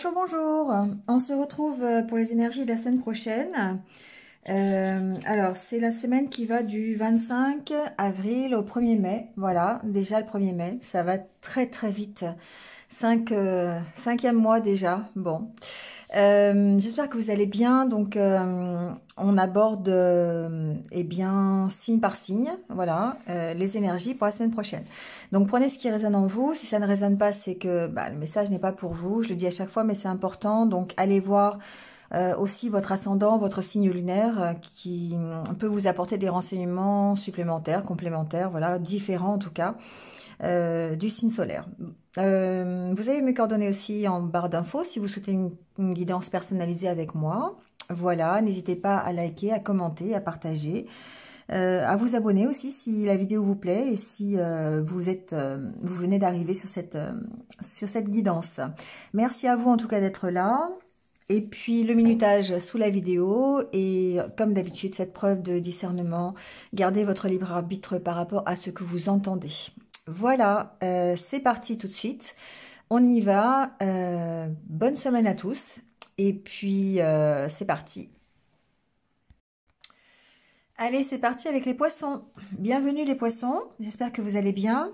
Bonjour, bonjour. On se retrouve pour les énergies de la semaine prochaine. Alors, c'est la semaine qui va du 25 avril au 1er mai. Voilà, déjà le 1er mai. Ça va très très vite. Cinquième mois déjà. Bon. J'espère que vous allez bien. Donc, on aborde eh bien, signe par signe, voilà, les énergies pour la semaine prochaine. Donc, prenez ce qui résonne en vous. Si ça ne résonne pas, c'est que le message n'est pas pour vous. Je le dis à chaque fois, mais c'est important. Donc, allez voir aussi votre ascendant, votre signe lunaire, qui peut vous apporter des renseignements supplémentaires, complémentaires, voilà, différents en tout cas. Du signe solaire. Vous avez mes coordonnées aussi en barre d'infos si vous souhaitez une guidance personnalisée avec moi. Voilà, n'hésitez pas à liker, à commenter, à partager, à vous abonner aussi si la vidéo vous plaît et si vous venez d'arriver sur cette guidance. Merci à vous en tout cas d'être là. Et puis le minutage sous la vidéo et comme d'habitude, faites preuve de discernement, gardez votre libre arbitre par rapport à ce que vous entendez. Voilà, c'est parti tout de suite. On y va. Bonne semaine à tous. Et puis, c'est parti. Allez, c'est parti avec les poissons. Bienvenue les poissons. J'espère que vous allez bien.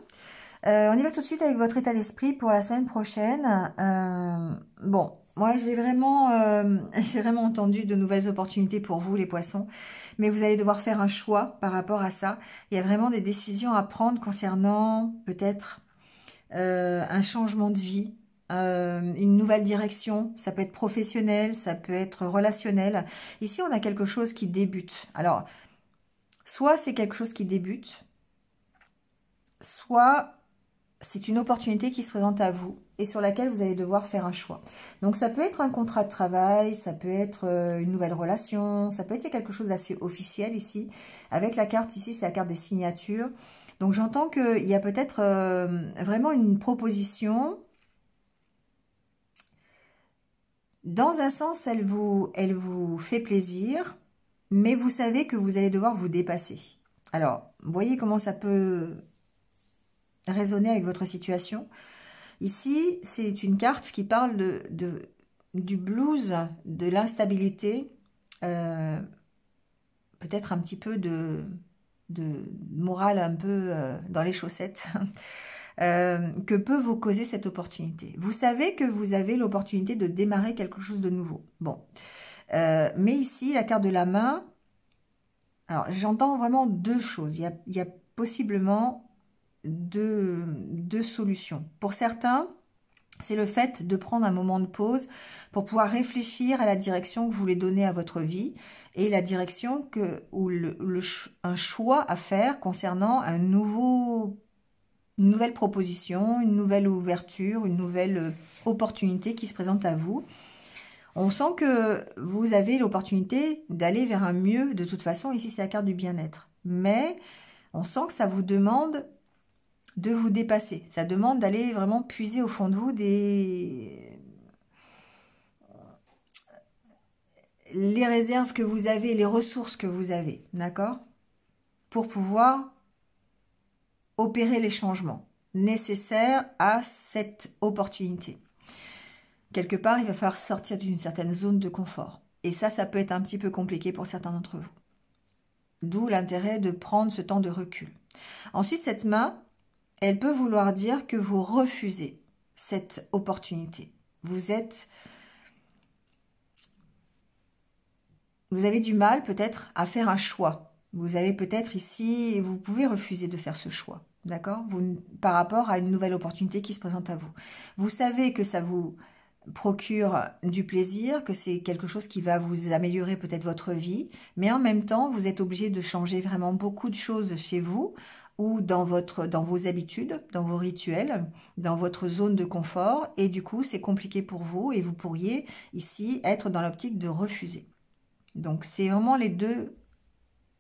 On y va tout de suite avec votre état d'esprit pour la semaine prochaine. Bon, moi, j'ai vraiment entendu de nouvelles opportunités pour vous, les poissons. Mais vous allez devoir faire un choix par rapport à ça. Il y a vraiment des décisions à prendre concernant peut-être un changement de vie, une nouvelle direction. Ça peut être professionnel, ça peut être relationnel. Ici, on a quelque chose qui débute. Alors, soit c'est quelque chose qui débute, soit c'est une opportunité qui se présente à vous et sur laquelle vous allez devoir faire un choix. Donc, ça peut être un contrat de travail, ça peut être une nouvelle relation, ça peut être quelque chose d'assez officiel ici. Avec la carte ici, c'est la carte des signatures. Donc, j'entends qu'il y a peut-être vraiment une proposition. Dans un sens, elle vous fait plaisir, mais vous savez que vous allez devoir vous dépasser. Alors, voyez comment ça peut résonner avec votre situation. Ici, c'est une carte qui parle du blues, de l'instabilité, peut-être un petit peu de morale un peu dans les chaussettes, que peut vous causer cette opportunité. Vous savez que vous avez l'opportunité de démarrer quelque chose de nouveau. Bon, mais ici, la carte de la main, alors j'entends vraiment deux choses. Il y a possiblement deux solutions. Pour certains, c'est le fait de prendre un moment de pause pour pouvoir réfléchir à la direction que vous voulez donner à votre vie et la direction un choix à faire concernant une nouvelle proposition, une nouvelle ouverture, une nouvelle opportunité qui se présente à vous. On sent que vous avez l'opportunité d'aller vers un mieux de toute façon. Ici, c'est la carte du bien-être. Mais on sent que ça vous demande de vous dépasser. Ça demande d'aller vraiment puiser au fond de vous les réserves que vous avez, les ressources que vous avez, d'accord? Pour pouvoir opérer les changements nécessaires à cette opportunité. Quelque part, il va falloir sortir d'une certaine zone de confort. Et ça peut être un petit peu compliqué pour certains d'entre vous. D'où l'intérêt de prendre ce temps de recul. Ensuite, cette main, elle peut vouloir dire que vous refusez cette opportunité. Vous avez du mal peut-être à faire un choix. Vous avez peut-être ici, vous pouvez refuser de faire ce choix, d'accord? Par rapport à une nouvelle opportunité qui se présente à vous. Vous savez que ça vous procure du plaisir, que c'est quelque chose qui va vous améliorer peut-être votre vie, mais en même temps, vous êtes obligé de changer vraiment beaucoup de choses chez vous ou dans vos habitudes, dans vos rituels, dans votre zone de confort, et du coup, c'est compliqué pour vous et vous pourriez ici être dans l'optique de refuser. Donc, c'est vraiment les deux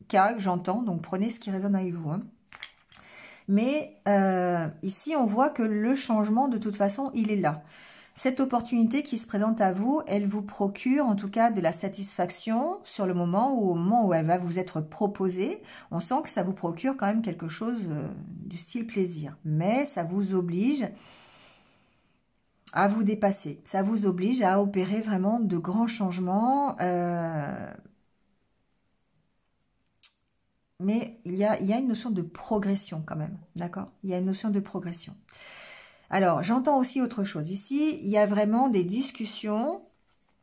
cas que j'entends, donc prenez ce qui résonne avec vous. Hein. Mais ici, on voit que le changement, de toute façon, il est là. Cette opportunité qui se présente à vous, elle vous procure en tout cas de la satisfaction sur le moment ou au moment où elle va vous être proposée. On sent que ça vous procure quand même quelque chose du style plaisir. Mais ça vous oblige à vous dépasser. Ça vous oblige à opérer vraiment de grands changements. Mais il y a une notion de progression quand même, d'accord? Il y a une notion de progression. Alors, j'entends aussi autre chose. Ici, il y a vraiment des discussions,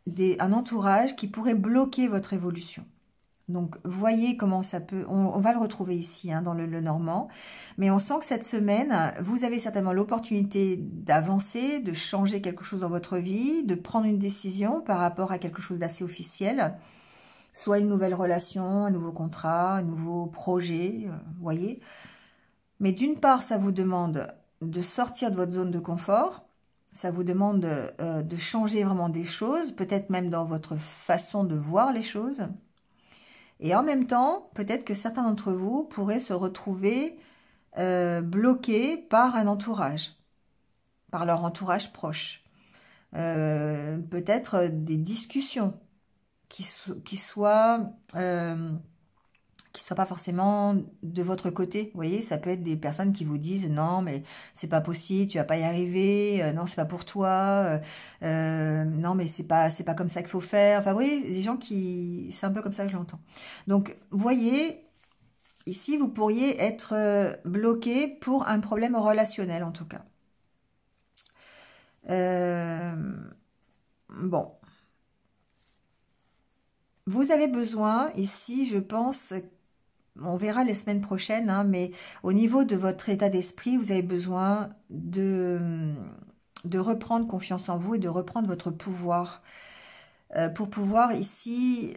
un entourage qui pourrait bloquer votre évolution. Donc, voyez comment ça peut... On va le retrouver ici, hein, dans le Normand. Mais on sent que cette semaine, vous avez certainement l'opportunité d'avancer, de changer quelque chose dans votre vie, de prendre une décision par rapport à quelque chose d'assez officiel. Soit une nouvelle relation, un nouveau contrat, un nouveau projet, voyez. Mais d'une part, ça vous demande de sortir de votre zone de confort. Ça vous demande de changer vraiment des choses, peut-être même dans votre façon de voir les choses. Et en même temps, peut-être que certains d'entre vous pourraient se retrouver bloqués par un entourage, par leur entourage proche. Peut-être des discussions qui soient pas forcément de votre côté. Vous voyez, ça peut être des personnes qui vous disent non, mais c'est pas possible, tu vas pas y arriver, non, c'est pas pour toi, non, mais c'est pas comme ça qu'il faut faire. Enfin, vous voyez, des gens qui, c'est un peu comme ça que je l'entends. Donc, vous voyez, ici, vous pourriez être bloqué pour un problème relationnel, en tout cas. Bon. Vous avez besoin, ici, je pense, on verra les semaines prochaines, hein, mais au niveau de votre état d'esprit, vous avez besoin de reprendre confiance en vous et de reprendre votre pouvoir. Pour pouvoir, ici,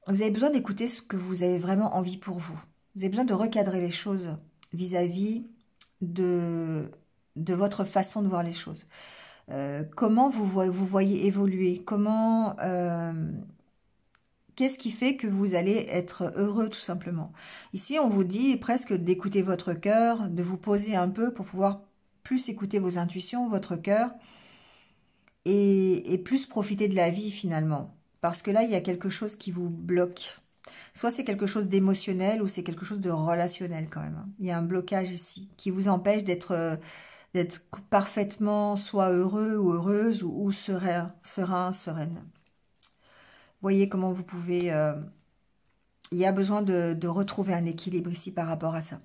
vous avez besoin d'écouter ce que vous avez vraiment envie pour vous. Vous avez besoin de recadrer les choses vis-à-vis de votre façon de voir les choses. Comment vous voyez évoluer, comment... qu'est-ce qui fait que vous allez être heureux tout simplement? Ici, on vous dit presque d'écouter votre cœur, de vous poser un peu pour pouvoir plus écouter vos intuitions, votre cœur, et plus profiter de la vie finalement. Parce que là, il y a quelque chose qui vous bloque. Soit c'est quelque chose d'émotionnel ou c'est quelque chose de relationnel quand même. Il y a un blocage ici qui vous empêche d'être parfaitement soit heureux ou heureuse ou serein, sereine. Voyez comment vous pouvez... il y a besoin de retrouver un équilibre ici par rapport à ça.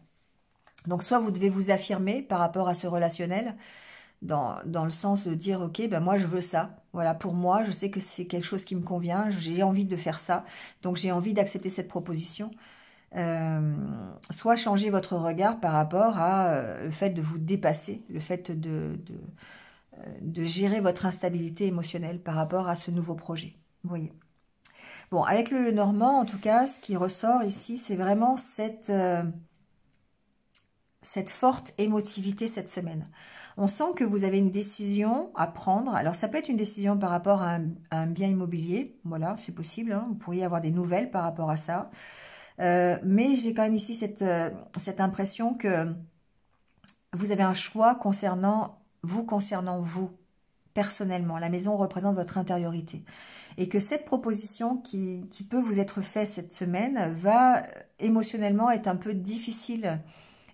Donc, soit vous devez vous affirmer par rapport à ce relationnel, dans le sens de dire, ok, ben moi je veux ça. Voilà, pour moi, je sais que c'est quelque chose qui me convient, j'ai envie de faire ça, donc j'ai envie d'accepter cette proposition. Soit changer votre regard par rapport à le fait de vous dépasser, le fait de gérer votre instabilité émotionnelle par rapport à ce nouveau projet. Vous voyez. Bon, avec le Normand, en tout cas, ce qui ressort ici, c'est vraiment cette forte émotivité cette semaine. On sent que vous avez une décision à prendre. Alors, ça peut être une décision par rapport à un bien immobilier. Voilà, c'est possible. Hein. Vous pourriez avoir des nouvelles par rapport à ça. Mais j'ai quand même ici cette impression que vous avez un choix concernant vous, personnellement. La maison représente votre intériorité. Et que cette proposition qui peut vous être faite cette semaine va émotionnellement être un peu difficile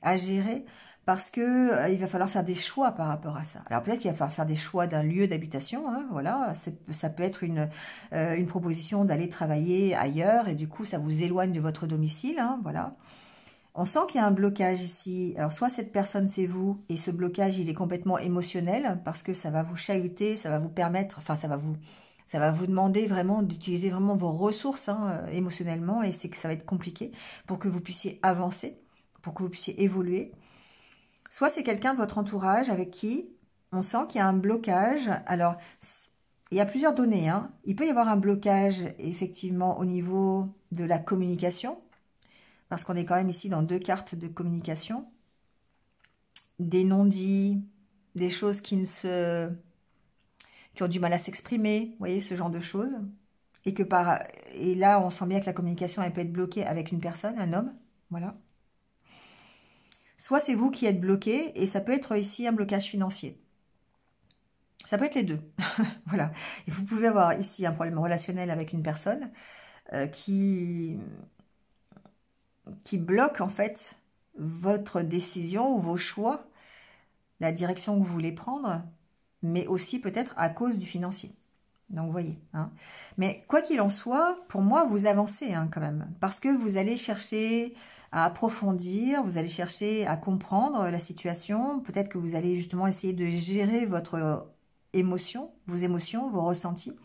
à gérer parce que il va falloir faire des choix par rapport à ça. Alors peut-être qu'il va falloir faire des choix d'un lieu d'habitation, hein, voilà, ça peut être une proposition d'aller travailler ailleurs et du coup ça vous éloigne de votre domicile, hein, voilà. On sent qu'il y a un blocage ici. Alors, soit cette personne, c'est vous, et ce blocage, il est complètement émotionnel, parce que ça va vous chahuter, ça va vous permettre, enfin, ça va vous demander vraiment d'utiliser vraiment vos ressources hein, émotionnellement, et c'est que ça va être compliqué pour que vous puissiez avancer, pour que vous puissiez évoluer. Soit c'est quelqu'un de votre entourage avec qui on sent qu'il y a un blocage. Alors, il y a plusieurs données, hein. Il peut y avoir un blocage, effectivement, au niveau de la communication, parce qu'on est quand même ici dans 2 cartes de communication, des non-dits, des choses qui ont du mal à s'exprimer, vous voyez, ce genre de choses. Et là, on sent bien que la communication, elle peut être bloquée avec une personne, un homme, voilà. Soit c'est vous qui êtes bloqué, et ça peut être ici un blocage financier. Ça peut être les deux, voilà. Et vous pouvez avoir ici un problème relationnel avec une personne qui bloque en fait votre décision ou vos choix, la direction que vous voulez prendre. mais aussi peut-être à cause du financier. Donc, vous voyez. Hein. Mais quoi qu'il en soit, pour moi, vous avancez hein, quand même. Parce que vous allez chercher à approfondir, vous allez chercher à comprendre la situation. Peut-être que vous allez justement essayer de gérer votre émotion, vos ressentis,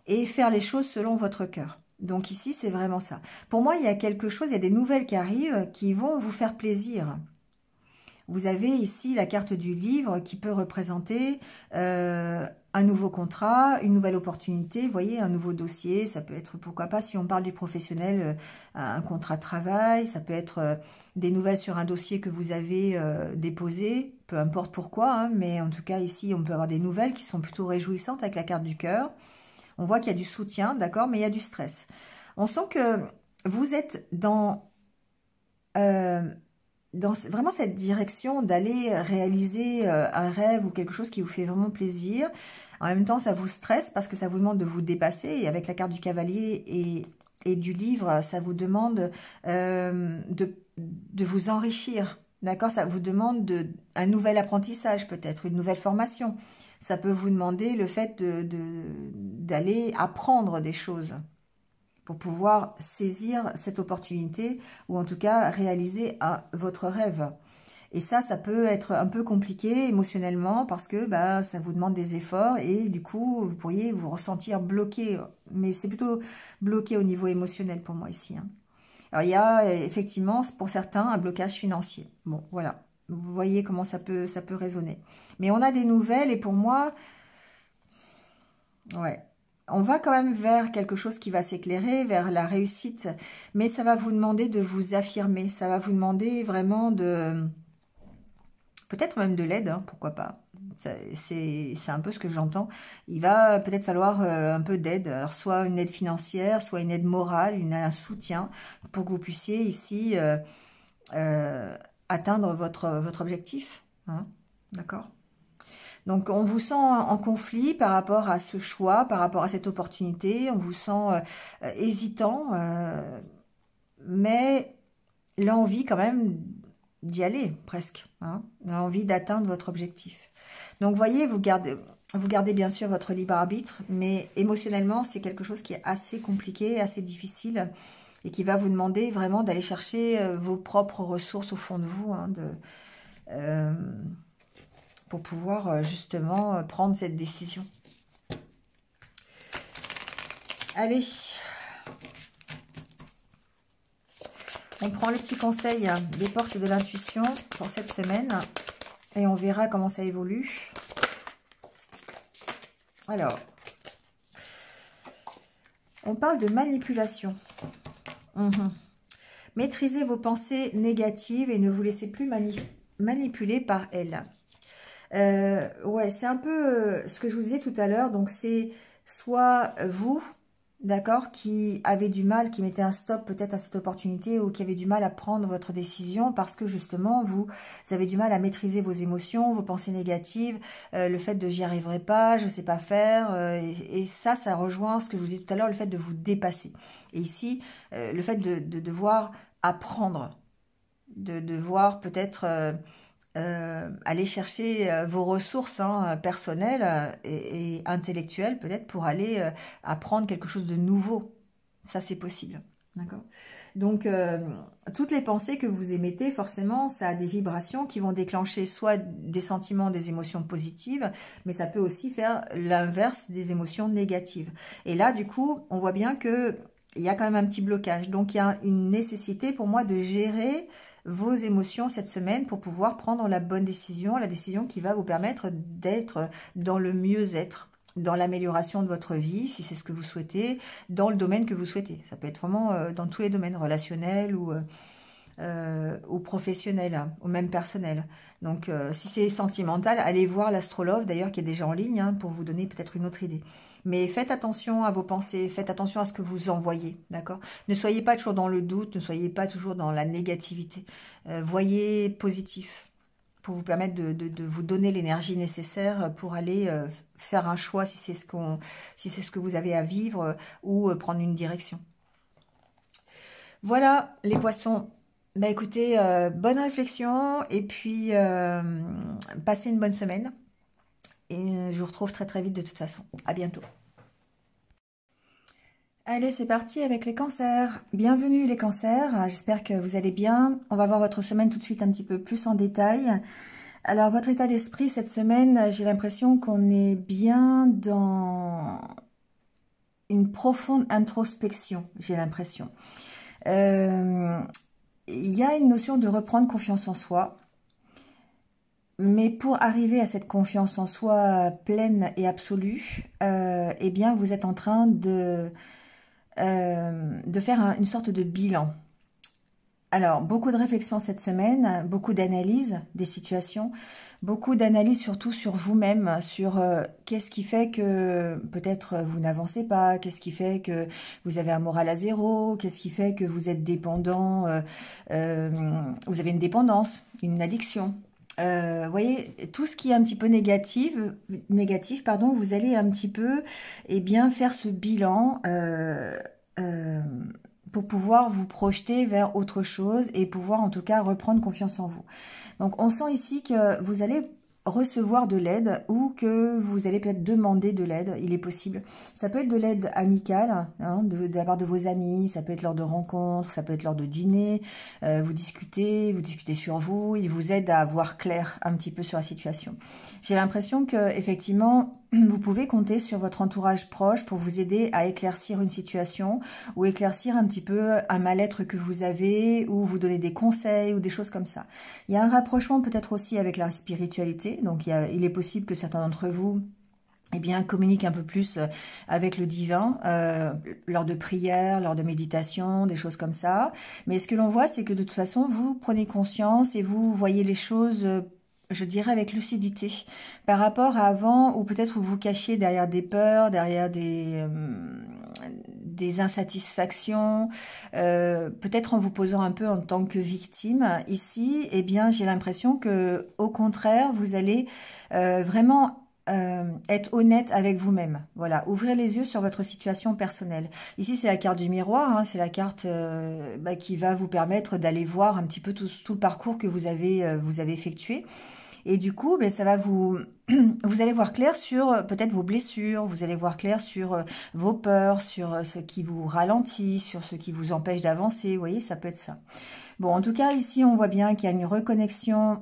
et faire les choses selon votre cœur. Donc ici, c'est vraiment ça. Pour moi, il y a quelque chose, il y a des nouvelles qui arrivent qui vont vous faire plaisir. Vous avez ici la carte du livre qui peut représenter un nouveau contrat, une nouvelle opportunité, vous voyez, un nouveau dossier. Ça peut être, pourquoi pas, si on parle du professionnel, un contrat de travail. Ça peut être des nouvelles sur un dossier que vous avez déposé, peu importe pourquoi. Hein, mais en tout cas, ici, on peut avoir des nouvelles qui sont plutôt réjouissantes avec la carte du cœur. On voit qu'il y a du soutien, d'accord, mais il y a du stress. On sent que vous êtes dans vraiment cette direction d'aller réaliser un rêve ou quelque chose qui vous fait vraiment plaisir. En même temps, ça vous stresse parce que ça vous demande de vous dépasser. Et avec la carte du cavalier et du livre, ça vous demande de vous enrichir. D'accord? Ça vous demande un nouvel apprentissage peut-être, une nouvelle formation. Ça peut vous demander le fait d'aller apprendre des choses pour pouvoir saisir cette opportunité ou en tout cas réaliser votre rêve. Et ça peut être un peu compliqué émotionnellement parce que ça vous demande des efforts et du coup, vous pourriez vous ressentir bloqué. Mais c'est plutôt bloqué au niveau émotionnel pour moi ici. Hein. Alors, il y a effectivement, pour certains, un blocage financier. Bon, voilà. Vous voyez comment ça peut résonner. Mais on a des nouvelles et pour moi, ouais, on va quand même vers quelque chose qui va s'éclairer, vers la réussite. Mais ça va vous demander de vous affirmer. Ça va vous demander vraiment de... Peut-être même de l'aide, hein, pourquoi pas. C'est un peu ce que j'entends. Il va peut-être falloir un peu d'aide. Alors, soit une aide financière, soit une aide morale, un soutien pour que vous puissiez ici atteindre votre objectif. Hein, d'accord ? Donc, on vous sent en conflit par rapport à ce choix, par rapport à cette opportunité. On vous sent hésitant, mais l'envie quand même d'y aller, presque. Hein, l'envie d'atteindre votre objectif. Donc, vous voyez, vous gardez bien sûr votre libre arbitre, mais émotionnellement, c'est quelque chose qui est assez compliqué, assez difficile, et qui va vous demander vraiment d'aller chercher vos propres ressources au fond de vous, hein, pour pouvoir justement prendre cette décision. Allez, on prend le petit conseil des portes de l'intuition pour cette semaine et on verra comment ça évolue. Alors, on parle de manipulation. Maîtrisez vos pensées négatives et ne vous laissez plus manipuler par elles. Ouais, c'est un peu ce que je vous disais tout à l'heure. Donc, c'est soit vous, d'accord, qui avez du mal, qui mettez un stop peut-être à cette opportunité ou qui avez du mal à prendre votre décision parce que justement, vous avez du mal à maîtriser vos émotions, vos pensées négatives, le fait de j'y arriverai pas, je sais pas faire. Et ça rejoint ce que je vous disais tout à l'heure, le fait de vous dépasser. Et ici, le fait de devoir apprendre, de devoir peut-être... aller chercher vos ressources personnelles et intellectuelles peut-être pour aller apprendre quelque chose de nouveau. Ça, c'est possible. D'accord ? Donc, toutes les pensées que vous émettez, forcément, ça a des vibrations qui vont déclencher soit des sentiments, des émotions positives, mais ça peut aussi faire l'inverse des émotions négatives. Et là, du coup, on voit bien que il y a quand même un petit blocage. Donc, il y a une nécessité pour moi de gérer vos émotions cette semaine pour pouvoir prendre la bonne décision, la décision qui va vous permettre d'être dans le mieux-être, dans l'amélioration de votre vie, si c'est ce que vous souhaitez, dans le domaine que vous souhaitez. Ça peut être vraiment dans tous les domaines, relationnels ou professionnels, hein, ou même personnels. Donc, si c'est sentimental, allez voir l'astrologue, d'ailleurs, qui est déjà en ligne, hein, pour vous donner peut-être une autre idée. Mais faites attention à vos pensées, faites attention à ce que vous envoyez, d'accord? Ne soyez pas toujours dans le doute, ne soyez pas toujours dans la négativité. Voyez positif pour vous permettre de vous donner l'énergie nécessaire pour aller faire un choix si c'est ce que vous avez à vivre ou prendre une direction. Voilà les poissons. Bah écoutez, bonne réflexion et puis passez une bonne semaine. Et je vous retrouve très très vite de toute façon. À bientôt. Allez, c'est parti avec les cancers. Bienvenue les cancers, j'espère que vous allez bien. On va voir votre semaine tout de suite un petit peu plus en détail. Alors, votre état d'esprit cette semaine, j'ai l'impression qu'on est bien dans une profonde introspection, j'ai l'impression. Il y a une notion de reprendre confiance en soi. Mais pour arriver à cette confiance en soi pleine et absolue, eh bien, vous êtes en train de faire une sorte de bilan. Alors, beaucoup de réflexions cette semaine, beaucoup d'analyses des situations, beaucoup d'analyses surtout sur vous-même, sur qu'est-ce qui fait que peut-être vous n'avancez pas, qu'est-ce qui fait que vous avez un moral à zéro, qu'est-ce qui fait que vous êtes dépendant, vous avez une dépendance, une addiction. Voyez, tout ce qui est un petit peu négatif, pardon, vous allez un petit peu, eh bien, faire ce bilan pour pouvoir vous projeter vers autre chose et pouvoir en tout cas reprendre confiance en vous. Donc on sent ici que vous allez recevoir de l'aide ou que vous allez peut-être demander de l'aide, il est possible. Ça peut être de l'aide amicale, hein, de la part de vos amis, ça peut être lors de rencontres, ça peut être lors de dîners, vous discutez sur vous, ils vous aident à voir clair un petit peu sur la situation. J'ai l'impression que effectivement, vous pouvez compter sur votre entourage proche pour vous aider à éclaircir une situation ou éclaircir un petit peu un mal-être que vous avez ou vous donner des conseils ou des choses comme ça. Il y a un rapprochement peut-être aussi avec la spiritualité, donc il est possible que certains d'entre vous eh bien, communiquent un peu plus avec le divin lors de prières, lors de méditation, des choses comme ça. Mais ce que l'on voit, c'est que de toute façon, vous prenez conscience et vous voyez les choses je dirais avec lucidité, par rapport à avant, où peut-être vous vous cachiez derrière des peurs, derrière des insatisfactions, peut-être en vous posant un peu en tant que victime. Ici, eh bien, j'ai l'impression que, au contraire, vous allez vraiment être honnête avec vous-même. Voilà, ouvrir les yeux sur votre situation personnelle. Ici, c'est la carte du miroir, hein, c'est la carte qui va vous permettre d'aller voir un petit peu tout le parcours que vous avez effectué. Et du coup, ça va vous allez voir clair sur peut-être vos blessures, vous allez voir clair sur vos peurs, sur ce qui vous ralentit, sur ce qui vous empêche d'avancer. Vous voyez, ça peut être ça. Bon, en tout cas, ici, on voit bien qu'il y a une reconnexion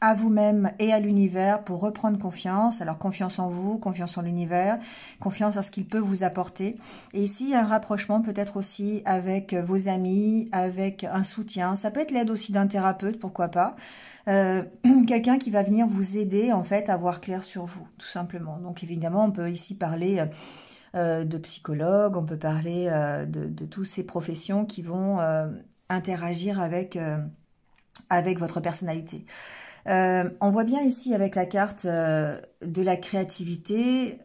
à vous-même et à l'univers pour reprendre confiance. Alors, confiance en vous, confiance en l'univers, confiance en ce qu'il peut vous apporter. Et ici, il y a un rapprochement peut-être aussi avec vos amis, avec un soutien. Ça peut être l'aide aussi d'un thérapeute, pourquoi pas. Quelqu'un qui va venir vous aider en fait à voir clair sur vous, tout simplement. Donc évidemment, on peut ici parler de psychologue, on peut parler de toutes ces professions qui vont interagir avec votre personnalité. On voit bien ici avec la carte de la créativité,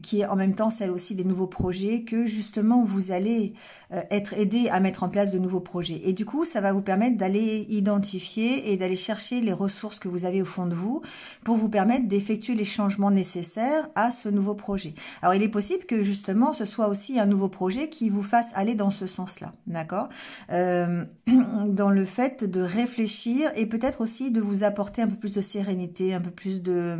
qui est en même temps celle aussi des nouveaux projets, que justement vous allez être aidé à mettre en place de nouveaux projets. Et du coup, ça va vous permettre d'aller identifier et d'aller chercher les ressources que vous avez au fond de vous pour vous permettre d'effectuer les changements nécessaires à ce nouveau projet. Alors, il est possible que justement, ce soit aussi un nouveau projet qui vous fasse aller dans ce sens-là, d'accord, dans le fait de réfléchir et peut-être aussi de vous apporter un peu plus de sérénité, un peu plus de...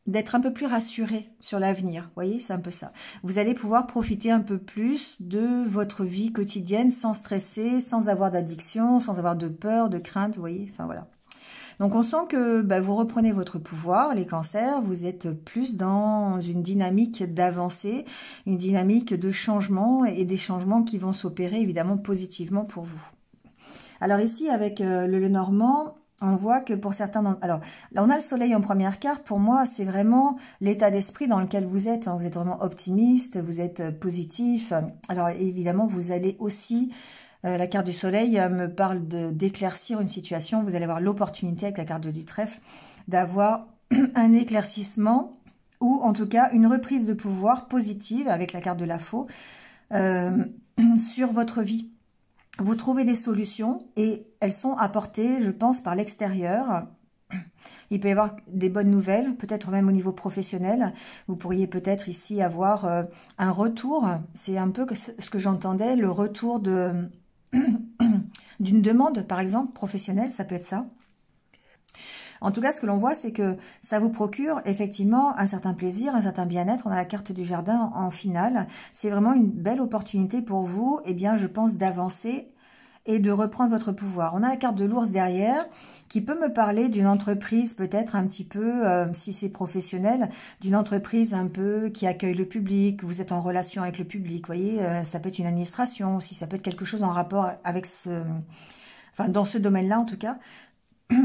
d'être un peu plus rassuré sur l'avenir, vous voyez, c'est un peu ça. Vous allez pouvoir profiter un peu plus de votre vie quotidienne sans stresser, sans avoir d'addiction, sans avoir de peur, de crainte, vous voyez, enfin voilà. Donc on sent que vous reprenez votre pouvoir, les cancers, vous êtes plus dans une dynamique d'avancée, une dynamique de changement et des changements qui vont s'opérer évidemment positivement pour vous. Alors ici, avec le Lenormand, on voit que pour certains... Alors, là, on a le soleil en première carte. Pour moi, c'est vraiment l'état d'esprit dans lequel vous êtes. Hein. Vous êtes vraiment optimiste, vous êtes positif. Alors, évidemment, vous allez aussi... la carte du soleil me parle d'éclaircir une situation. Vous allez avoir l'opportunité, avec la carte du trèfle, d'avoir un éclaircissement ou, en tout cas, une reprise de pouvoir positive, avec la carte de la faux, sur votre vie. Vous trouvez des solutions et elles sont apportées, je pense, par l'extérieur. Il peut y avoir des bonnes nouvelles, peut-être même au niveau professionnel. Vous pourriez peut-être ici avoir un retour. C'est un peu ce que j'entendais, le retour d'une demande, par exemple, professionnelle, ça peut être ça. En tout cas, ce que l'on voit, c'est que ça vous procure effectivement un certain plaisir, un certain bien-être. On a la carte du jardin en finale. C'est vraiment une belle opportunité pour vous, eh bien, je pense, d'avancer et de reprendre votre pouvoir. On a la carte de l'ours derrière qui peut me parler d'une entreprise peut-être un petit peu, si c'est professionnel, d'une entreprise un peu qui accueille le public, vous êtes en relation avec le public, vous voyez, ça peut être une administration aussi, ça peut être quelque chose en rapport avec enfin dans ce domaine-là en tout cas.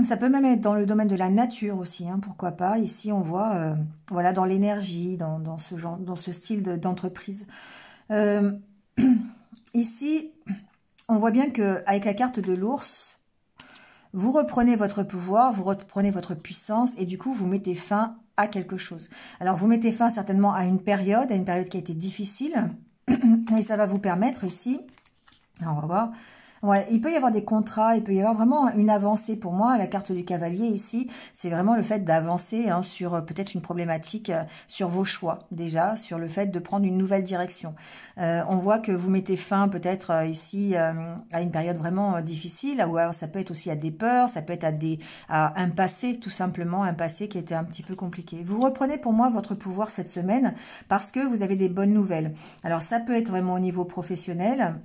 Ça peut même être dans le domaine de la nature aussi, hein, pourquoi pas. Ici on voit, voilà, dans l'énergie, dans ce genre, dans ce style d'entreprise. Ici, on voit bien que avec la carte de l'ours, vous reprenez votre pouvoir, vous reprenez votre puissance et du coup, vous mettez fin à quelque chose. Alors, vous mettez fin certainement à une période qui a été difficile et ça va vous permettre ici, alors on va voir, ouais, il peut y avoir des contrats, il peut y avoir vraiment une avancée pour moi. La carte du cavalier ici, c'est vraiment le fait d'avancer hein, sur peut-être une problématique, sur vos choix déjà, sur le fait de prendre une nouvelle direction. On voit que vous mettez fin peut-être ici à une période vraiment difficile, ou alors ça peut être aussi à des peurs, ça peut être à un passé tout simplement, un passé qui était un petit peu compliqué. Vous reprenez pour moi votre pouvoir cette semaine parce que vous avez des bonnes nouvelles. Alors ça peut être vraiment au niveau professionnel.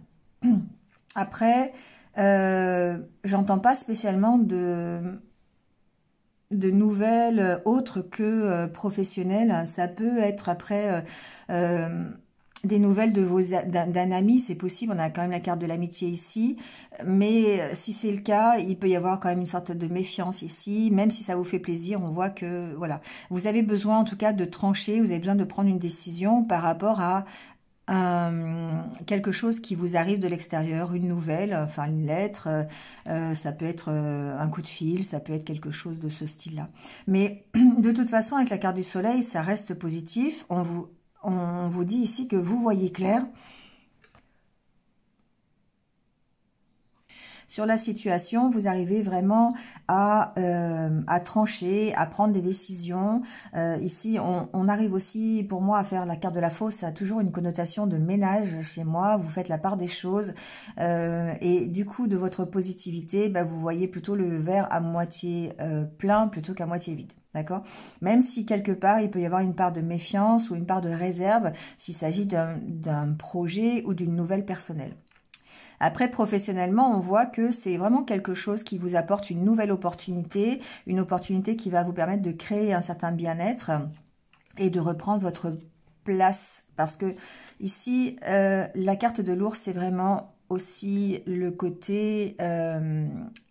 Après, j'entends pas spécialement de nouvelles autres que professionnelles. Ça peut être après des nouvelles d'un ami, c'est possible. On a quand même la carte de l'amitié ici. Mais si c'est le cas, il peut y avoir quand même une sorte de méfiance ici. Même si ça vous fait plaisir, on voit que, voilà. Vous avez besoin en tout cas de trancher, vous avez besoin de prendre une décision par rapport à quelque chose qui vous arrive de l'extérieur, une nouvelle, enfin une lettre, ça peut être un coup de fil, ça peut être quelque chose de ce style-là. Mais de toute façon, avec la carte du soleil, ça reste positif. On vous dit ici que vous voyez clair sur la situation, vous arrivez vraiment à trancher, à prendre des décisions. Ici, on arrive aussi, pour moi, à faire la carte de la fosse. Ça a toujours une connotation de ménage chez moi. Vous faites la part des choses. Et du coup, de votre positivité, bah, vous voyez plutôt le verre à moitié plein plutôt qu'à moitié vide. D'accord? Même si quelque part, il peut y avoir une part de méfiance ou une part de réserve s'il s'agit d'un projet ou d'une nouvelle personnelle. Après, professionnellement, on voit que c'est vraiment quelque chose qui vous apporte une nouvelle opportunité, une opportunité qui va vous permettre de créer un certain bien-être et de reprendre votre place. Parce que ici, la carte de l'ours, c'est vraiment aussi le côté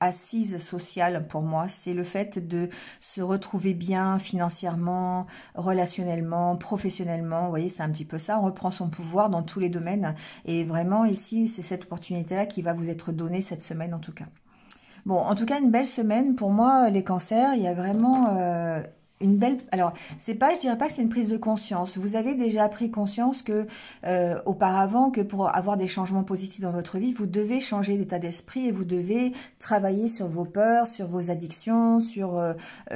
assise sociale pour moi. C'est le fait de se retrouver bien financièrement, relationnellement, professionnellement. Vous voyez, c'est un petit peu ça. On reprend son pouvoir dans tous les domaines. Et vraiment, ici, c'est cette opportunité-là qui va vous être donnée cette semaine en tout cas. Bon, en tout cas, une belle semaine. Pour moi, les cancers, il y a vraiment une belle... Alors, c'est pas, je dirais pas que c'est une prise de conscience. Vous avez déjà pris conscience que, auparavant, que pour avoir des changements positifs dans votre vie, vous devez changer d'état d'esprit et vous devez travailler sur vos peurs, sur vos addictions, sur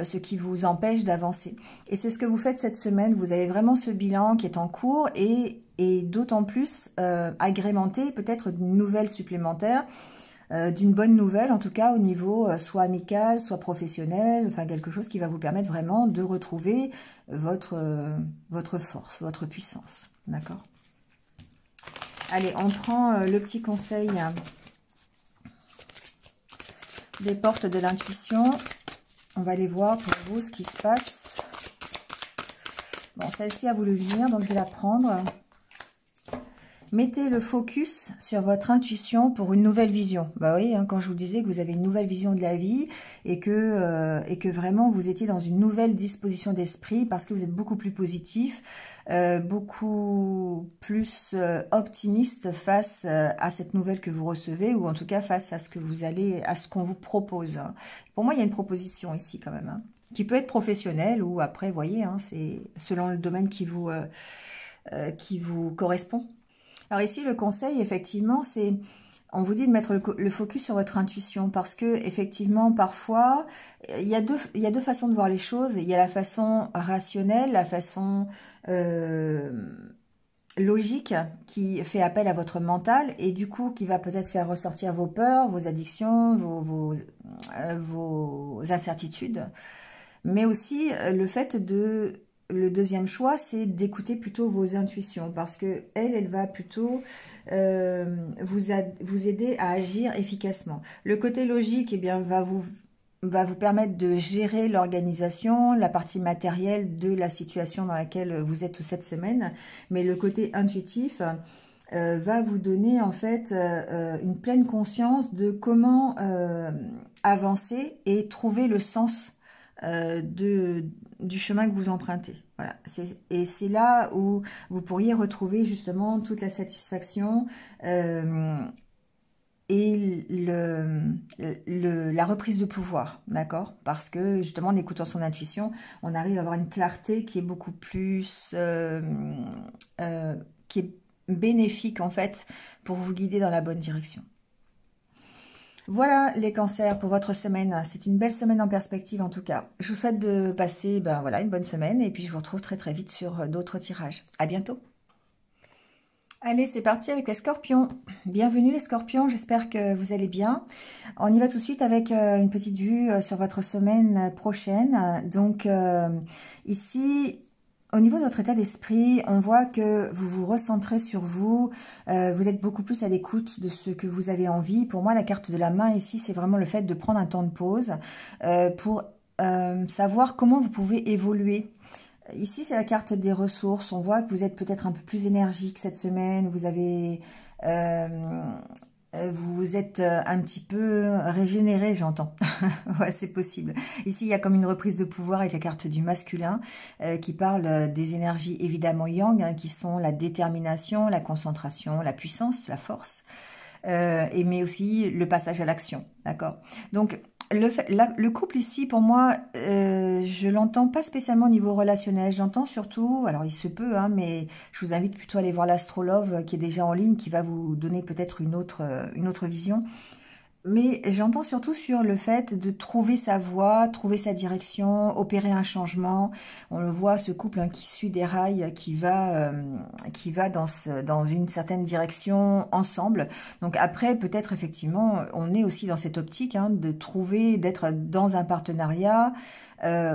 ce qui vous empêche d'avancer. Et c'est ce que vous faites cette semaine. Vous avez vraiment ce bilan qui est en cours et d'autant plus agrémenté peut-être d'une nouvelle supplémentaire, d'une bonne nouvelle, en tout cas au niveau soit amical, soit professionnel, enfin quelque chose qui va vous permettre vraiment de retrouver votre force, votre puissance. D'accord? Allez, on prend le petit conseil des portes de l'intuition. On va aller voir pour vous ce qui se passe. Bon, celle-ci a voulu venir, donc je vais la prendre. Mettez le focus sur votre intuition pour une nouvelle vision. Bah oui, hein, quand je vous disais que vous avez une nouvelle vision de la vie et que vraiment vous étiez dans une nouvelle disposition d'esprit parce que vous êtes beaucoup plus positif, beaucoup plus optimiste face à cette nouvelle que vous recevez ou en tout cas face à ce que vous allez, à ce qu'on vous propose. Pour moi, il y a une proposition ici quand même, hein, qui peut être professionnelle ou après, vous voyez, hein, c'est selon le domaine qui vous correspond. Alors ici, le conseil, effectivement, c'est, on vous dit de mettre le focus sur votre intuition parce que, effectivement, parfois, il y a deux façons de voir les choses. Il y a la façon rationnelle, la façon logique qui fait appel à votre mental et du coup qui va peut-être faire ressortir vos peurs, vos addictions, vos incertitudes. Mais aussi le fait de... Le deuxième choix, c'est d'écouter plutôt vos intuitions parce que elle va plutôt vous aider à agir efficacement. Le côté logique, eh bien, va vous permettre de gérer l'organisation, la partie matérielle de la situation dans laquelle vous êtes cette semaine. Mais le côté intuitif va vous donner en fait une pleine conscience de comment avancer et trouver le sens du chemin que vous empruntez. Voilà. Et c'est là où vous pourriez retrouver justement toute la satisfaction et la reprise de pouvoir, d'accord? Parce que justement, en écoutant son intuition, on arrive à avoir une clarté qui est beaucoup plus... qui est bénéfique en fait pour vous guider dans la bonne direction. Voilà les cancers pour votre semaine. C'est une belle semaine en perspective en tout cas. Je vous souhaite de passer voilà, une bonne semaine et puis je vous retrouve très très vite sur d'autres tirages. À bientôt. Allez, c'est parti avec les scorpions. Bienvenue les scorpions, j'espère que vous allez bien. On y va tout de suite avec une petite vue sur votre semaine prochaine. Donc ici... Au niveau de votre état d'esprit, on voit que vous vous recentrez sur vous, vous êtes beaucoup plus à l'écoute de ce que vous avez envie. Pour moi, la carte de la main ici, c'est vraiment le fait de prendre un temps de pause pour savoir comment vous pouvez évoluer. Ici, c'est la carte des ressources. On voit que vous êtes peut-être un peu plus énergique cette semaine, vous avez... vous êtes un petit peu régénéré, j'entends. Ouais, c'est possible. Ici, il y a comme une reprise de pouvoir avec la carte du masculin qui parle des énergies évidemment yang, hein, qui sont la détermination, la concentration, la puissance, la force, mais aussi le passage à l'action, d'accord? Donc, le couple ici, pour moi, je l'entends pas spécialement au niveau relationnel. J'entends surtout, alors il se peut, hein, mais je vous invite plutôt à aller voir l'astrologue qui est déjà en ligne, qui va vous donner peut-être une autre vision. Mais j'entends surtout sur le fait de trouver sa voie, trouver sa direction, opérer un changement. On le voit, ce couple hein, qui suit des rails, qui va dans une certaine direction ensemble. Donc après, peut-être effectivement, on est aussi dans cette optique hein, de trouver, d'être dans un partenariat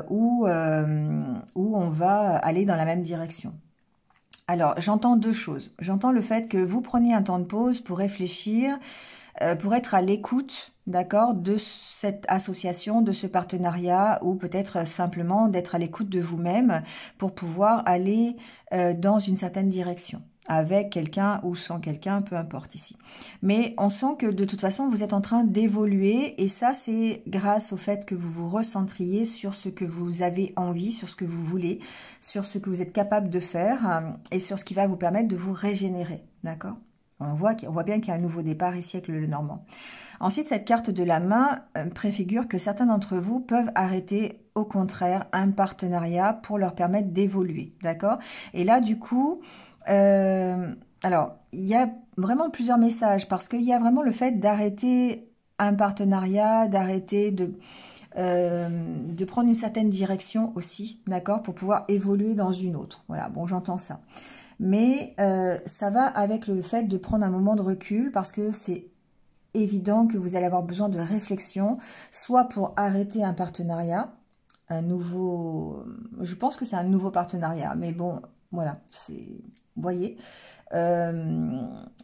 où on va aller dans la même direction. Alors, j'entends deux choses. J'entends le fait que vous preniez un temps de pause pour réfléchir, pour être à l'écoute, d'accord, de cette association, de ce partenariat, ou peut-être simplement d'être à l'écoute de vous-même pour pouvoir aller dans une certaine direction, avec quelqu'un ou sans quelqu'un, peu importe ici. Mais on sent que de toute façon, vous êtes en train d'évoluer, et ça, c'est grâce au fait que vous vous recentriez sur ce que vous avez envie, sur ce que vous voulez, sur ce que vous êtes capable de faire, et sur ce qui va vous permettre de vous régénérer, d'accord ? On voit bien qu'il y a un nouveau départ ici avec le Normand. Ensuite, cette carte de la main préfigure que certains d'entre vous peuvent arrêter, au contraire, un partenariat pour leur permettre d'évoluer. D'accord? Et là, du coup, alors, il y a vraiment plusieurs messages parce qu'il y a vraiment le fait d'arrêter un partenariat, d'arrêter de prendre une certaine direction aussi, d'accord? Pour pouvoir évoluer dans une autre. Voilà, bon, j'entends ça. Mais ça va avec le fait de prendre un moment de recul parce que c'est évident que vous allez avoir besoin de réflexion, soit pour arrêter un partenariat, je pense que c'est un nouveau partenariat, mais bon, voilà, vous voyez,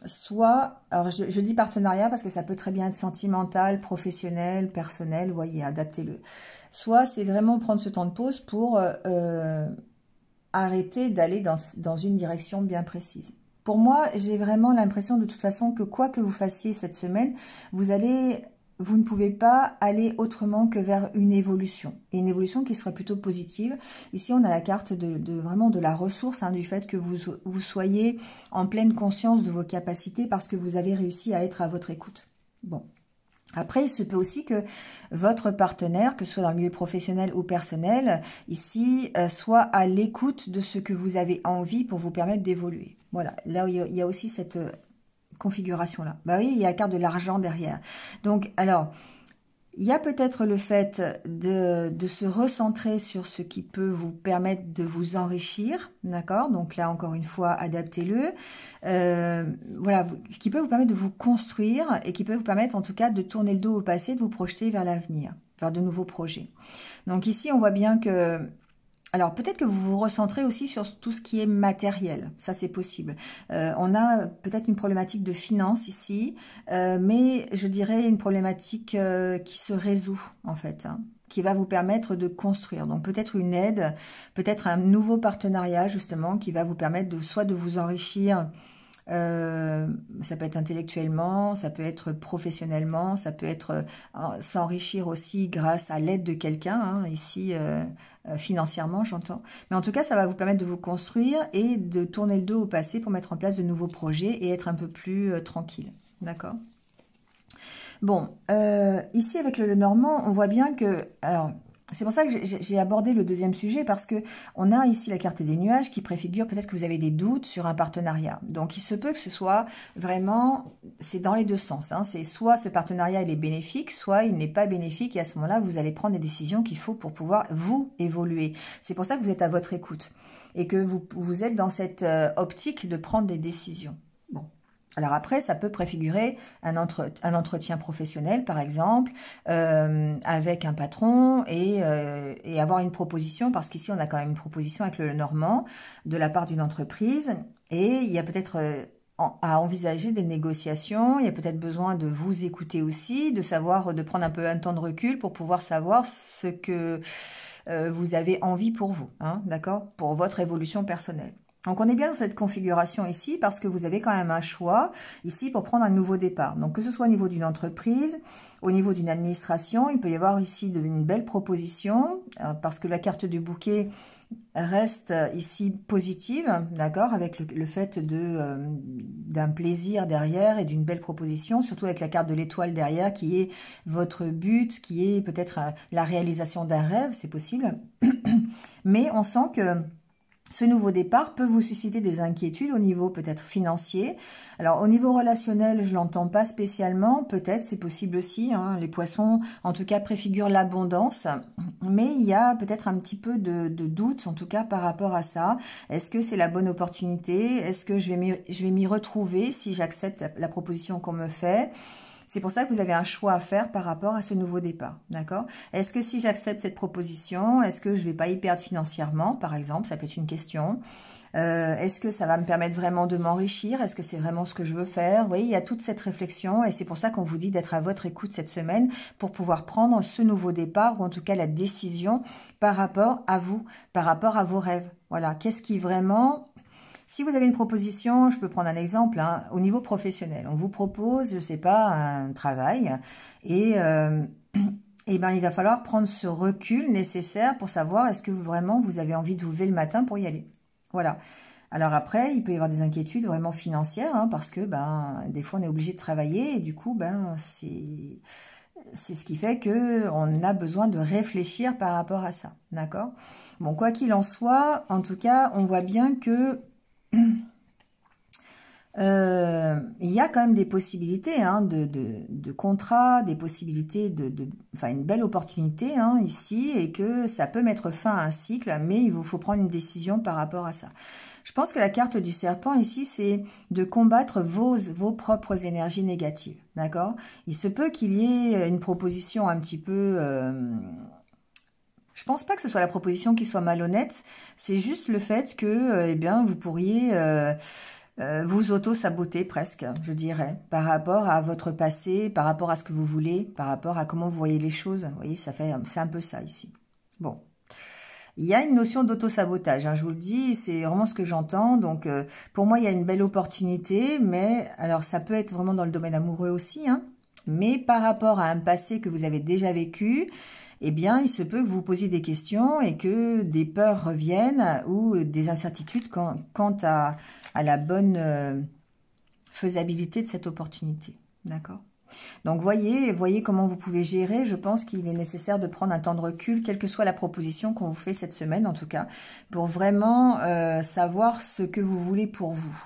soit, alors je dis partenariat parce que ça peut très bien être sentimental, professionnel, personnel, vous voyez, adaptez-le. Soit c'est vraiment prendre ce temps de pause pour... arrêter d'aller dans une direction bien précise. Pour moi, j'ai vraiment l'impression de toute façon que quoi que vous fassiez cette semaine, vous ne pouvez pas aller autrement que vers une évolution. Et une évolution qui serait plutôt positive. Ici, on a la carte vraiment de la ressource, hein, du fait que vous soyez en pleine conscience de vos capacités parce que vous avez réussi à être à votre écoute. Bon. Après, il se peut aussi que votre partenaire, que ce soit dans le milieu professionnel ou personnel, ici, soit à l'écoute de ce que vous avez envie pour vous permettre d'évoluer. Voilà, là, il y a aussi cette configuration-là. Bah oui, il y a la carte de l'argent derrière. Donc, alors, Il y a peut-être le fait de se recentrer sur ce qui peut vous permettre de vous enrichir, d'accord? Donc là, encore une fois, adaptez-le. Voilà, ce qui peut vous permettre de vous construire et qui peut vous permettre en tout cas de tourner le dos au passé, de vous projeter vers l'avenir, vers de nouveaux projets. Donc ici, on voit bien que... Alors, peut-être que vous vous recentrez aussi sur tout ce qui est matériel. Ça, c'est possible. On a peut-être une problématique de finance ici, mais je dirais une problématique qui se résout, en fait, hein, qui va vous permettre de construire. Donc, peut-être une aide, peut-être un nouveau partenariat, justement, qui va vous permettre de soit de vous enrichir. Ça peut être intellectuellement, ça peut être professionnellement, ça peut être s'enrichir aussi grâce à l'aide de quelqu'un, hein, ici financièrement j'entends. Mais en tout cas, ça va vous permettre de vous construire et de tourner le dos au passé pour mettre en place de nouveaux projets et être un peu plus tranquille. D'accord? Bon, ici avec le Normand, on voit bien que... Alors, c'est pour ça que j'ai abordé le deuxième sujet, parce que on a ici la carte des nuages qui préfigure peut-être que vous avez des doutes sur un partenariat. Donc, il se peut que ce soit vraiment, c'est dans les deux sens, hein. C'est soit ce partenariat il est bénéfique, soit il n'est pas bénéfique, et à ce moment-là, vous allez prendre les décisions qu'il faut pour pouvoir vous évoluer. C'est pour ça que vous êtes à votre écoute et que vous êtes dans cette optique de prendre des décisions. Bon. Alors après, ça peut préfigurer un entretien professionnel, par exemple, avec un patron et avoir une proposition, parce qu'ici, on a quand même une proposition avec le Normand de la part d'une entreprise, et il y a peut-être à envisager des négociations, il y a peut-être besoin de vous écouter aussi, de savoir, de prendre un peu un temps de recul pour pouvoir savoir ce que vous avez envie pour vous, hein, d'accord, pour votre évolution personnelle. Donc, on est bien dans cette configuration ici parce que vous avez quand même un choix ici pour prendre un nouveau départ. Donc, que ce soit au niveau d'une entreprise, au niveau d'une administration, il peut y avoir ici une belle proposition parce que la carte du bouquet reste ici positive, d'accord, avec le fait d'un plaisir derrière et d'une belle proposition, surtout avec la carte de l'étoile derrière qui est votre but, qui est peut-être la réalisation d'un rêve, c'est possible. Mais on sent que ce nouveau départ peut vous susciter des inquiétudes au niveau peut-être financier. Alors au niveau relationnel, je l'entends pas spécialement, peut-être, c'est possible aussi, hein. Les poissons, en tout cas, préfigurent l'abondance, mais il y a peut-être un petit peu de doute, en tout cas, par rapport à ça. Est-ce que c'est la bonne opportunité? Est-ce que je vais m'y retrouver si j'accepte la proposition qu'on me fait? C'est pour ça que vous avez un choix à faire par rapport à ce nouveau départ, d'accord? Est-ce que si j'accepte cette proposition, est-ce que je ne vais pas y perdre financièrement, par exemple? Ça peut être une question. Est-ce que ça va me permettre vraiment de m'enrichir? Est-ce que c'est vraiment ce que je veux faire? Vous voyez, il y a toute cette réflexion et c'est pour ça qu'on vous dit d'être à votre écoute cette semaine pour pouvoir prendre ce nouveau départ ou en tout cas la décision par rapport à vous, par rapport à vos rêves. Voilà, qu'est-ce qui vraiment... Si vous avez une proposition, je peux prendre un exemple, hein, au niveau professionnel. On vous propose, je ne sais pas, un travail et ben, il va falloir prendre ce recul nécessaire pour savoir est-ce que vraiment vous avez envie de vous lever le matin pour y aller. Voilà. Alors après, il peut y avoir des inquiétudes vraiment financières, hein, parce que ben, des fois on est obligé de travailler et du coup, ben, c'est ce qui fait qu'on a besoin de réfléchir par rapport à ça. D'accord? Bon, quoi qu'il en soit, en tout cas, on voit bien que il y a quand même des possibilités, hein, de contrat, des possibilités enfin une belle opportunité, hein, ici, et que ça peut mettre fin à un cycle, mais il vous faut prendre une décision par rapport à ça. Je pense que la carte du serpent ici, c'est de combattre vos propres énergies négatives, d'accord? Il se peut qu'il y ait une proposition un petit peu... je pense pas que ce soit la proposition qui soit malhonnête, c'est juste le fait que, eh bien, vous pourriez... vous auto-saboter presque, je dirais, par rapport à votre passé, par rapport à ce que vous voulez, par rapport à comment vous voyez les choses. Vous voyez, c'est un peu ça ici. Bon. Il y a une notion d'auto-sabotage, hein, je vous le dis, c'est vraiment ce que j'entends. Donc, pour moi, il y a une belle opportunité, mais alors ça peut être vraiment dans le domaine amoureux aussi, hein, mais par rapport à un passé que vous avez déjà vécu, eh bien, il se peut que vous vous posiez des questions et que des peurs reviennent ou des incertitudes quant à la bonne faisabilité de cette opportunité. D'accord? Donc, voyez comment vous pouvez gérer. Je pense qu'il est nécessaire de prendre un temps de recul, quelle que soit la proposition qu'on vous fait cette semaine, en tout cas, pour vraiment savoir ce que vous voulez pour vous.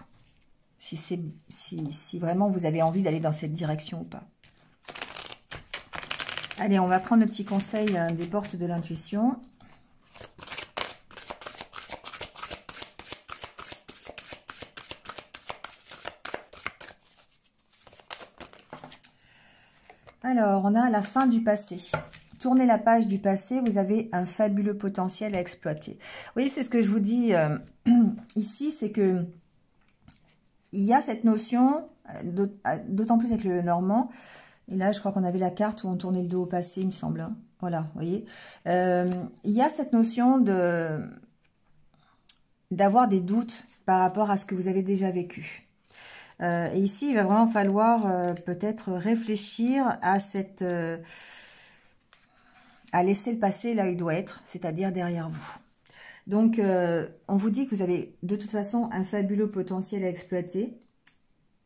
Si vraiment vous avez envie d'aller dans cette direction ou pas. Allez, on va prendre le petit conseil des portes de l'intuition. Alors, on a la fin du passé. Tournez la page du passé, vous avez un fabuleux potentiel à exploiter. Vous voyez, c'est ce que je vous dis ici, c'est que il y a cette notion, d'autant plus avec le Normand, et là, je crois qu'on avait la carte où on tournait le dos au passé, il me semble. Hein. Voilà, vous voyez. Il y a cette notion d'avoir des doutes par rapport à ce que vous avez déjà vécu. Et ici, il va vraiment falloir peut-être réfléchir à à laisser le passé là où il doit être, c'est-à-dire derrière vous. Donc, on vous dit que vous avez de toute façon un fabuleux potentiel à exploiter,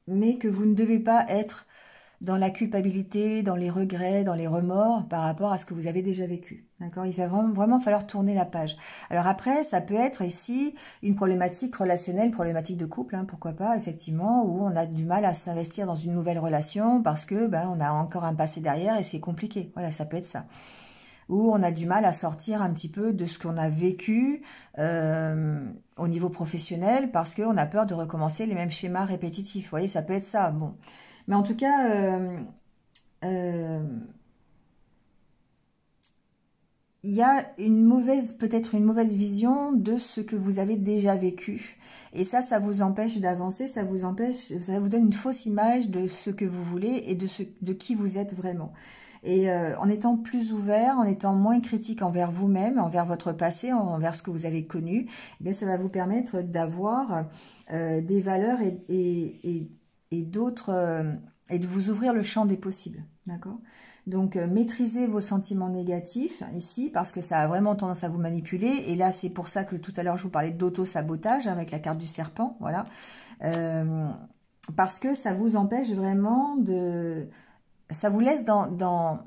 mais que vous ne devez pas être dans la culpabilité, dans les regrets, dans les remords par rapport à ce que vous avez déjà vécu. D'accord? Il va vraiment falloir tourner la page. Alors après, ça peut être ici une problématique relationnelle, problématique de couple, hein, pourquoi pas, effectivement, où on a du mal à s'investir dans une nouvelle relation parce que on a encore un passé derrière et c'est compliqué. Voilà, ça peut être ça. Ou on a du mal à sortir un petit peu de ce qu'on a vécu au niveau professionnel parce qu'on a peur de recommencer les mêmes schémas répétitifs. Vous voyez, ça peut être ça. Bon. Mais en tout cas, il y a peut-être une mauvaise vision de ce que vous avez déjà vécu. Et ça vous empêche d'avancer, ça vous donne une fausse image de ce que vous voulez et de qui vous êtes vraiment. Et en étant plus ouvert, en étant moins critique envers vous-même, envers votre passé, envers ce que vous avez connu, eh ça va vous permettre d'avoir des valeurs et d'autres, et de vous ouvrir le champ des possibles, d'accord? Donc, maîtrisez vos sentiments négatifs ici, parce que ça a vraiment tendance à vous manipuler, et là, c'est pour ça que tout à l'heure, je vous parlais d'auto-sabotage, avec la carte du serpent, voilà, parce que ça vous empêche vraiment ça vous laisse dans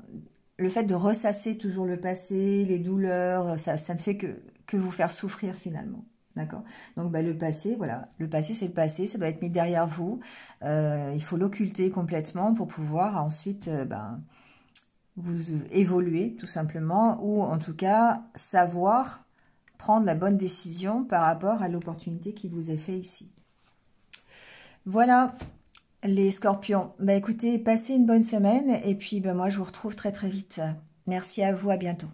le fait de ressasser toujours le passé, les douleurs, ça ne fait que vous faire souffrir finalement. D'accord? Donc, le passé, voilà. Le passé, c'est le passé. Ça doit être mis derrière vous. Il faut l'occulter complètement pour pouvoir ensuite vous évoluer, tout simplement. Ou en tout cas, savoir prendre la bonne décision par rapport à l'opportunité qui vous est faite ici. Voilà, les scorpions. Écoutez, passez une bonne semaine. Et puis, moi, je vous retrouve très, très vite. Merci à vous. À bientôt.